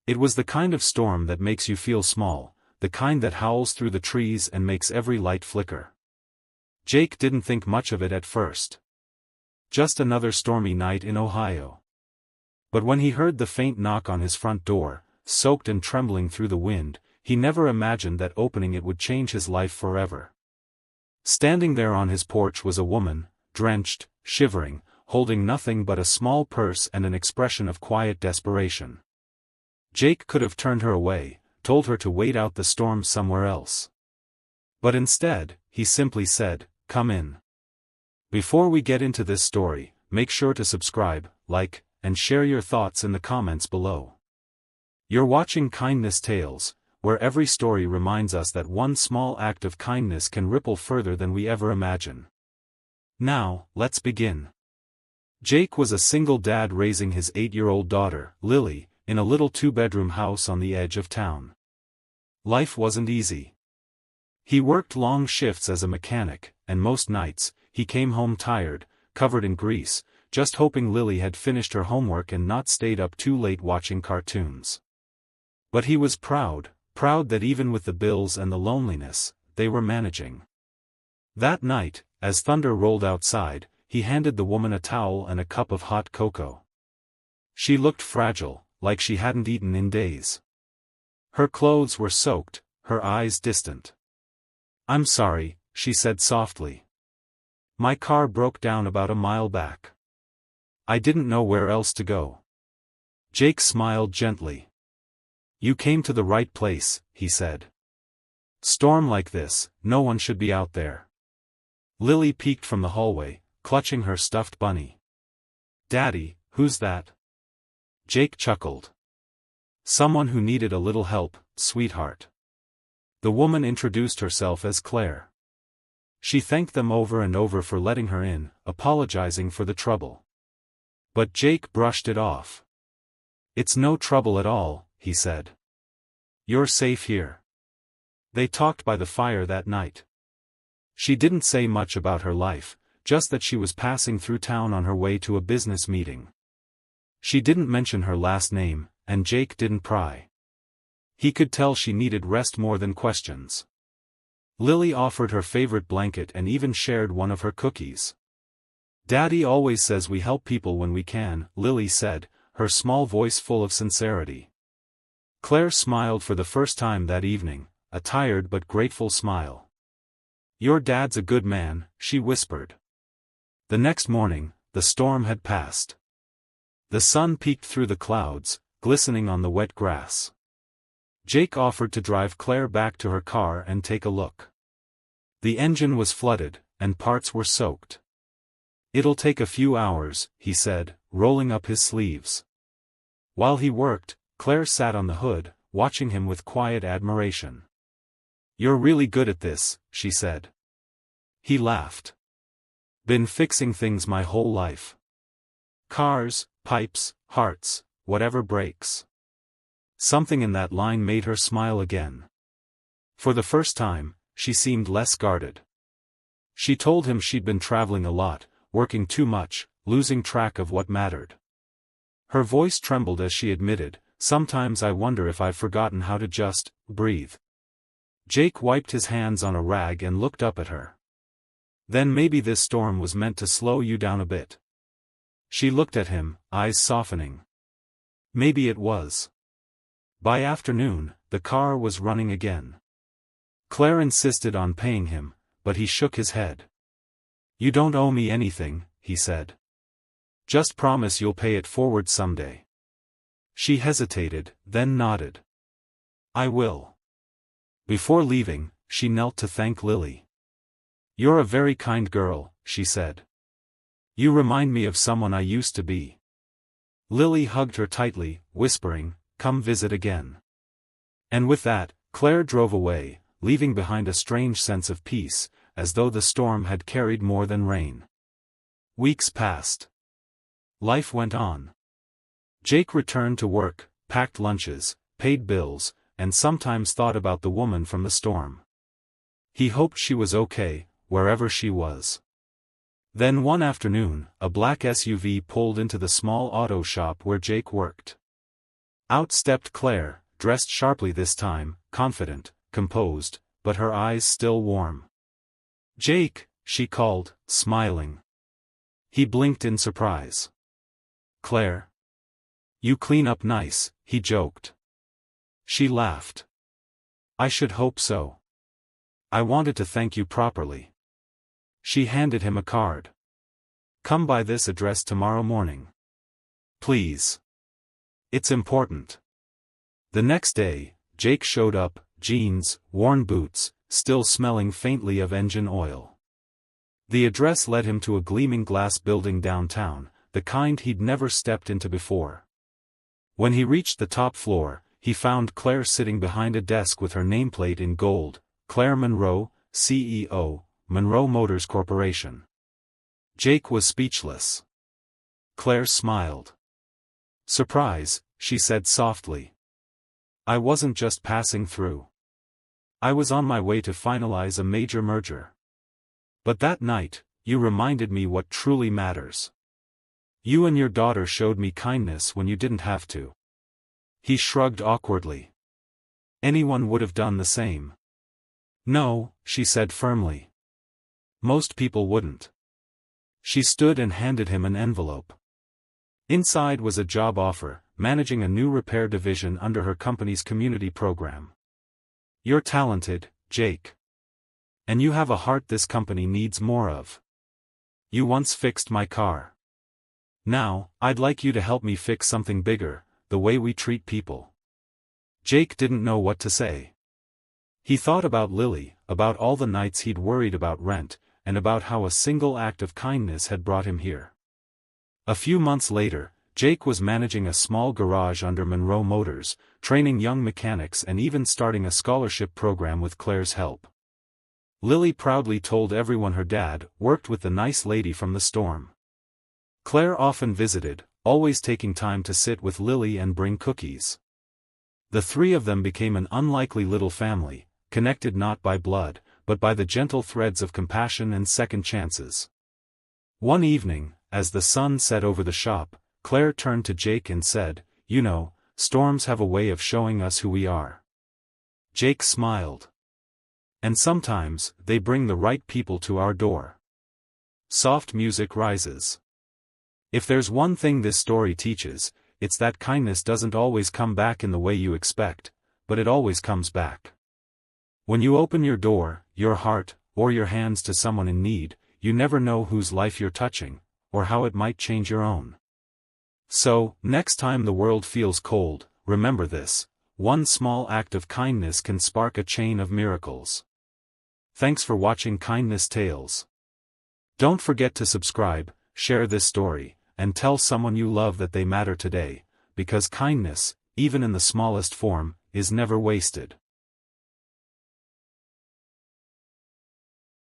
It was the kind of storm that makes you feel small, the kind that howls through the trees and makes every light flicker. Jake didn't think much of it at first. Just another stormy night in Ohio. But when he heard the faint knock on his front door, soaked and trembling through the wind, he never imagined that opening it would change his life forever. Standing there on his porch was a woman, drenched, shivering, holding nothing but a small purse and an expression of quiet desperation. Jake could have turned her away, told her to wait out the storm somewhere else. But instead, he simply said, "Come in." Before we get into this story, make sure to subscribe, like, and share your thoughts in the comments below. You're watching Kindness Tales, where every story reminds us that one small act of kindness can ripple further than we ever imagine. Now, let's begin. Jake was a single dad raising his 8-year-old daughter, Lily, in a little 2-bedroom house on the edge of town. Life wasn't easy. He worked long shifts as a mechanic, and most nights, he came home tired, covered in grease, just hoping Lily had finished her homework and not stayed up too late watching cartoons. But he was proud that even with the bills and the loneliness, they were managing. That night, as thunder rolled outside, he handed the woman a towel and a cup of hot cocoa. She looked fragile, like she hadn't eaten in days. Her clothes were soaked, her eyes distant. "I'm sorry," she said softly. "My car broke down about a mile back. I didn't know where else to go." Jake smiled gently. "You came to the right place," he said. "Storm like this, no one should be out there." Lily peeked from the hallway, clutching her stuffed bunny. "Daddy, who's that?" Jake chuckled. "Someone who needed a little help, sweetheart." The woman introduced herself as Claire. She thanked them over and over for letting her in, apologizing for the trouble. But Jake brushed it off. "It's no trouble at all," he said. "You're safe here." They talked by the fire that night. She didn't say much about her life, just that she was passing through town on her way to a business meeting. She didn't mention her last name, and Jake didn't pry. He could tell she needed rest more than questions. Lily offered her favorite blanket and even shared one of her cookies. "Daddy always says we help people when we can," Lily said, her small voice full of sincerity. Claire smiled for the first time that evening, a tired but grateful smile. "Your dad's a good man," she whispered. The next morning, the storm had passed. The sun peeked through the clouds, glistening on the wet grass. Jake offered to drive Claire back to her car and take a look. The engine was flooded, and parts were soaked. "It'll take a few hours," he said, rolling up his sleeves. While he worked, Claire sat on the hood, watching him with quiet admiration. "You're really good at this," she said. He laughed. "Been fixing things my whole life. Cars, pipes, hearts, whatever breaks." Something in that line made her smile again. For the first time, she seemed less guarded. She told him she'd been traveling a lot, working too much, losing track of what mattered. Her voice trembled as she admitted, "Sometimes I wonder if I've forgotten how to just breathe." Jake wiped his hands on a rag and looked up at her. "Then maybe this storm was meant to slow you down a bit." She looked at him, eyes softening. Maybe it was. By afternoon, the car was running again. Claire insisted on paying him, but he shook his head. "You don't owe me anything," he said. "Just promise you'll pay it forward someday." She hesitated, then nodded. "I will." Before leaving, she knelt to thank Lily. "You're a very kind girl," she said. "You remind me of someone I used to be." Lily hugged her tightly, whispering, "Come visit again." And with that, Claire drove away, leaving behind a strange sense of peace, as though the storm had carried more than rain. Weeks passed. Life went on. Jake returned to work, packed lunches, paid bills, and sometimes thought about the woman from the storm. He hoped she was okay, wherever she was. Then one afternoon, a black SUV pulled into the small auto shop where Jake worked. Out stepped Claire, dressed sharply this time, confident, composed, but her eyes still warm. "Jake," she called, smiling. He blinked in surprise. "Claire? You clean up nice," he joked. She laughed. "I should hope so. I wanted to thank you properly." She handed him a card. "Come by this address tomorrow morning. Please. It's important." The next day, Jake showed up, jeans, worn boots, still smelling faintly of engine oil. The address led him to a gleaming glass building downtown, the kind he'd never stepped into before. When he reached the top floor, he found Claire sitting behind a desk with her nameplate in gold, Claire Monroe, CEO, Monroe Motors Corporation. Jake was speechless. Claire smiled. "Surprise," she said softly. "I wasn't just passing through. I was on my way to finalize a major merger. But that night, you reminded me what truly matters. You and your daughter showed me kindness when you didn't have to." He shrugged awkwardly. "Anyone would have done the same." "No," she said firmly. "Most people wouldn't." She stood and handed him an envelope. Inside was a job offer, managing a new repair division under her company's community program. "You're talented, Jake. And you have a heart this company needs more of. You once fixed my car. Now, I'd like you to help me fix something bigger, the way we treat people." Jake didn't know what to say. He thought about Lily, about all the nights he'd worried about rent, and about how a single act of kindness had brought him here. A few months later, Jake was managing a small garage under Monroe Motors, training young mechanics and even starting a scholarship program with Claire's help. Lily proudly told everyone her dad worked with the nice lady from the storm. Claire often visited, always taking time to sit with Lily and bring cookies. The three of them became an unlikely little family, connected not by blood, but by the gentle threads of compassion and second chances. One evening, as the sun set over the shop, Claire turned to Jake and said, "You know, storms have a way of showing us who we are." Jake smiled. "And sometimes, they bring the right people to our door." Soft music rises. If there's one thing this story teaches, it's that kindness doesn't always come back in the way you expect, but it always comes back. When you open your door, your heart, or your hands to someone in need, you never know whose life you're touching, or how it might change your own. So, next time the world feels cold, remember this: one small act of kindness can spark a chain of miracles. Thanks for watching Kindness Tales. Don't forget to subscribe, share this story, and tell someone you love that they matter today, because kindness, even in the smallest form, is never wasted.